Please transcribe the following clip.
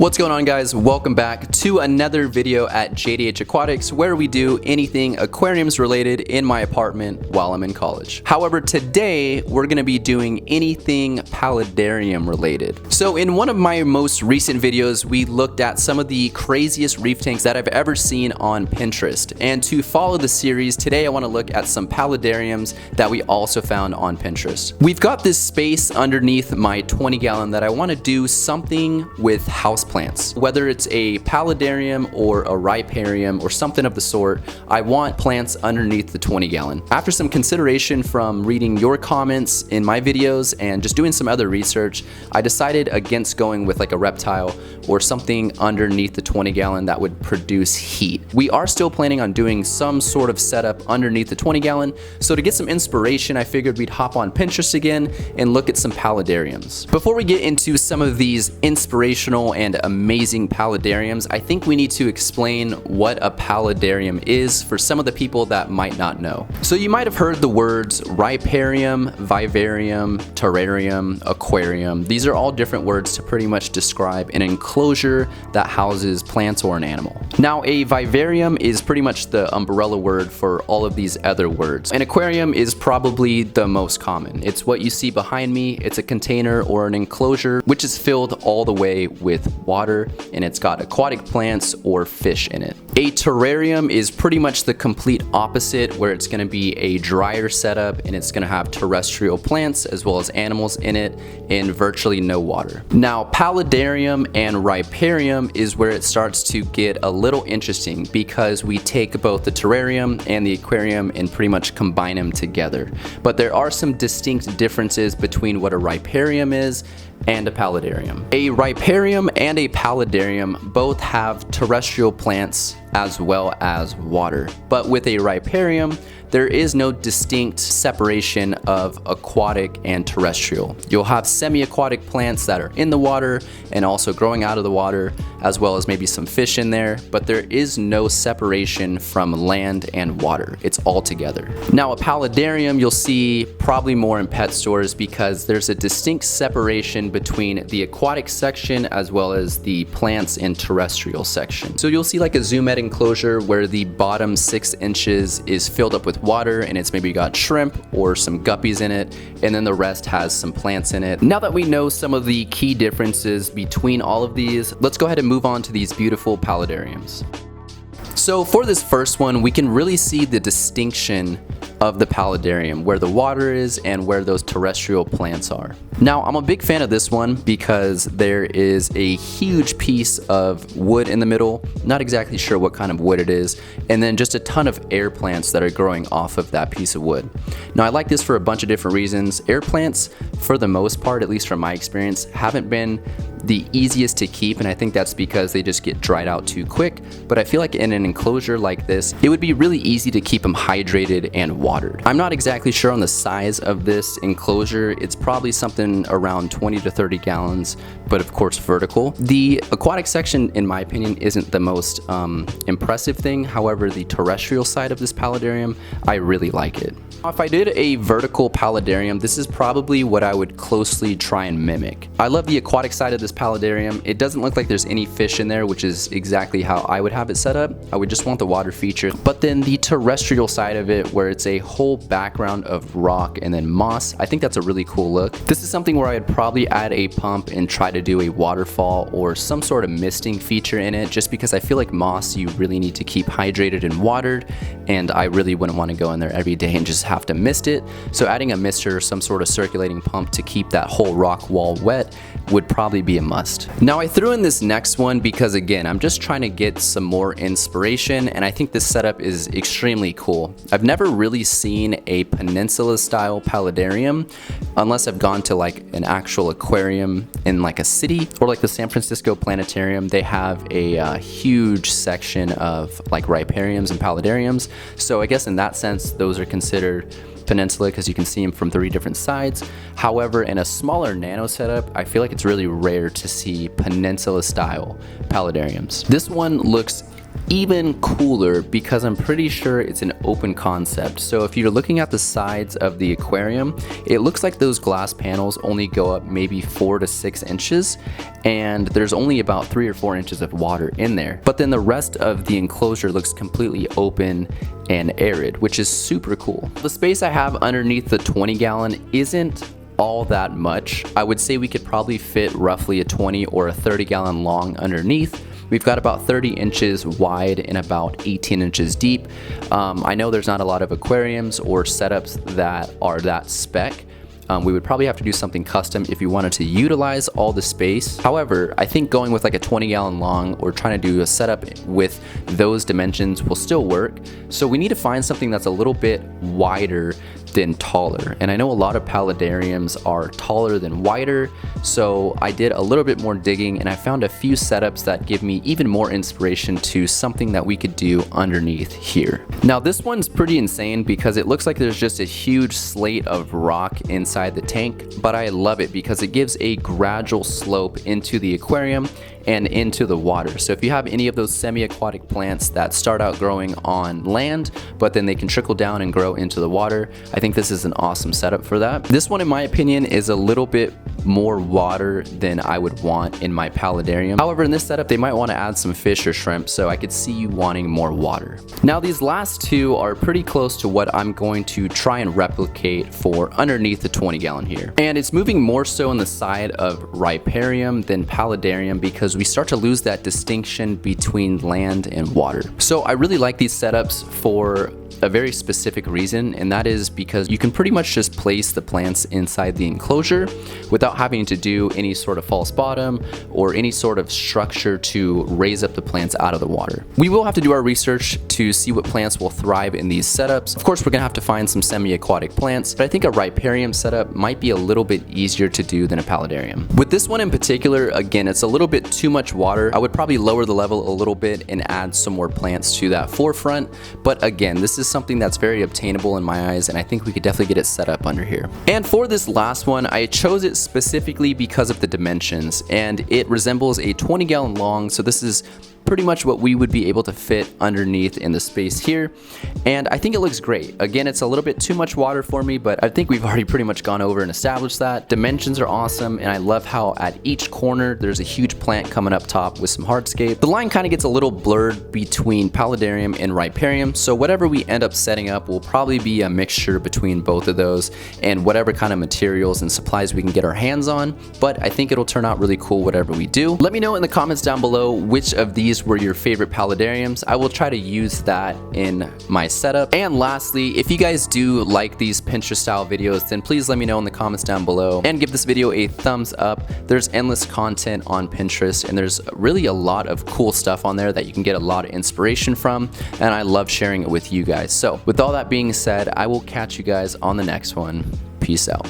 What's going on, guys? Welcome back to another video at JDH Aquatics, where we do anything aquariums related in my apartment while I'm in college. However, today we're going to be doing anything paludarium related. So in one of my most recent videos, we looked at some of the craziest reef tanks that I've ever seen on Pinterest. And to follow the series, today I want to look at some paludariums that we also found on Pinterest. We've got this space underneath my 20-gallon that I want to do something with houseplants. Whether it's a paludarium or a riparium or something of the sort, I want plants underneath the 20-gallon. After some consideration from reading your comments in my videos and just doing some other research, I decided against going with like a reptile or something underneath the 20-gallon that would produce heat. We are still planning on doing some sort of setup underneath the 20-gallon, so to get some inspiration, I figured we'd hop on Pinterest again and look at some paludariums. Before we get into some of these inspirational and amazing paludariums, I think we need to explain what a paludarium is for some of the people that might not know. So you might have heard the words riparium, vivarium, terrarium, aquarium. These are all different words to pretty much describe an enclosure that houses plants or an animal. Now, a vivarium is pretty much the umbrella word for all of these other words. An aquarium is probably the most common. It's what you see behind me. It's a container or an enclosure which is filled all the way with water, and it's got aquatic plants or fish in it. A terrarium is pretty much the complete opposite, where it's going to be a drier setup and it's going to have terrestrial plants as well as animals in it and virtually no water. Now, paludarium and riparium is where it starts to get a little interesting, because we take both the terrarium and the aquarium and pretty much combine them together. But there are some distinct differences between what a riparium is and a paludarium. A riparium and a paludarium both have terrestrial plants as well as water. But with a riparium, there is no distinct separation of aquatic and terrestrial. You'll have semi-aquatic plants that are in the water and also growing out of the water, as well as maybe some fish in there, but there is no separation from land and water. It's all together. Now, a paludarium you'll see probably more in pet stores, because there's a distinct separation between the aquatic section as well as the plants and terrestrial section. So you'll see like a zoom-in enclosure where the bottom 6 inches is filled up with water and it's maybe got shrimp or some guppies in it, and then the rest has some plants in it. Now that we know some of the key differences between all of these, let's go ahead and move on to these beautiful paludariums. So for this first one, we can really see the distinction of the paludarium, where the water is and where those terrestrial plants are. Now, I'm a big fan of this one because there is a huge piece of wood in the middle, not exactly sure what kind of wood it is, and then just a ton of air plants that are growing off of that piece of wood. Now, I like this for a bunch of different reasons. Air plants, for the most part, at least from my experience, haven't been the easiest to keep, and I think that's because they just get dried out too quick. But I feel like in an enclosure like this, it would be really easy to keep them hydrated and watered. I'm not exactly sure on the size of this enclosure. It's probably something around 20 to 30 gallons, but of course vertical. The aquatic section, in my opinion, isn't the most impressive thing. However, the terrestrial side of this paludarium, I really like it. If I did a vertical paludarium, this is probably what I would closely try and mimic. I love the aquatic side of this paludarium. It doesn't look like there's any fish in there, which is exactly how I would have it set up. I would just want the water feature. But then the terrestrial side of it, where it's a whole background of rock and then moss, I think that's a really cool look. This is something where I'd probably add a pump and try to do a waterfall or some sort of misting feature in it, just because I feel like moss you really need to keep hydrated and watered, and I really wouldn't want to go in there every day and just have to mist it. So adding a mister or some sort of circulating pump to keep that whole rock wall wet would probably be a must. Now, I threw in this next one because, again, I'm just trying to get some more inspiration, and I think this setup is extremely cool. I've never really seen a Peninsula style paludarium unless I've gone to like an actual aquarium in like a city, or like the San Francisco Planetarium. They have a huge section of like ripariums and paludariums. So I guess in that sense, those are considered Peninsula because you can see them from 3 different sides. However, in a smaller nano setup, I feel like it's really rare to see Peninsula style paludariums. This one looks even cooler because I'm pretty sure it's an open concept. So if you're looking at the sides of the aquarium, it looks like those glass panels only go up maybe 4 to 6 inches, and there's only about 3 or 4 inches of water in there. But then the rest of the enclosure looks completely open and arid, which is super cool. The space I have underneath the 20-gallon isn't all that much. I would say we could probably fit roughly a 20 or a 30-gallon long underneath. We've got about 30 inches wide and about 18 inches deep. I know there's not a lot of aquariums or setups that are that spec. We would probably have to do something custom if you wanted to utilize all the space. However, I think going with like a 20-gallon long or trying to do a setup with those dimensions will still work. So we need to find something that's a little bit wider than taller. And I know a lot of paludariums are taller than wider, so I did a little bit more digging and I found a few setups that give me even more inspiration to something that we could do underneath here. Now this one's pretty insane because it looks like there's just a huge slate of rock inside the tank, but I love it because it gives a gradual slope into the aquarium and into the water. So if you have any of those semi-aquatic plants that start out growing on land, but then they can trickle down and grow into the water, I think this is an awesome setup for that. This one, in my opinion, is a little bit more water than I would want in my paludarium. However, in this setup, they might want to add some fish or shrimp, so I could see you wanting more water. Now, these last two are pretty close to what I'm going to try and replicate for underneath the 20-gallon here. And it's moving more so on the side of Riparium than Paludarium because we start to lose that distinction between land and water. So I really like these setups for a very specific reason, and that is because you can pretty much just place the plants inside the enclosure without having to do any sort of false bottom or any sort of structure to raise up the plants out of the water. We will have to do our research to see what plants will thrive in these setups. Of course, we're gonna have to find some semi-aquatic plants, but I think a riparium setup might be a little bit easier to do than a paludarium. With this one in particular, again, it's a little bit too much water. I would probably lower the level a little bit and add some more plants to that forefront, but again, this is something that's very obtainable in my eyes, and I think we could definitely get it set up under here. And for this last one, I chose it specifically because of the dimensions, and it resembles a 20-gallon long, so this is pretty much what we would be able to fit underneath in the space here, and I think it looks great. Again, it's a little bit too much water for me, but I think we've already pretty much gone over and established that. Dimensions are awesome, and I love how at each corner there's a huge plant coming up top with some hardscape. The line kind of gets a little blurred between Paludarium and Riparium, so whatever we end up setting up will probably be a mixture between both of those and whatever kind of materials and supplies we can get our hands on, but I think it'll turn out really cool whatever we do. Let me know in the comments down below which of these were your favorite paludariums. I will try to use that in my setup. And lastly, if you guys do like these Pinterest style videos, then please let me know in the comments down below and give this video a thumbs up. There's endless content on Pinterest, and there's really a lot of cool stuff on there that you can get a lot of inspiration from, and I love sharing it with you guys. So with all that being said, I will catch you guys on the next one. Peace out.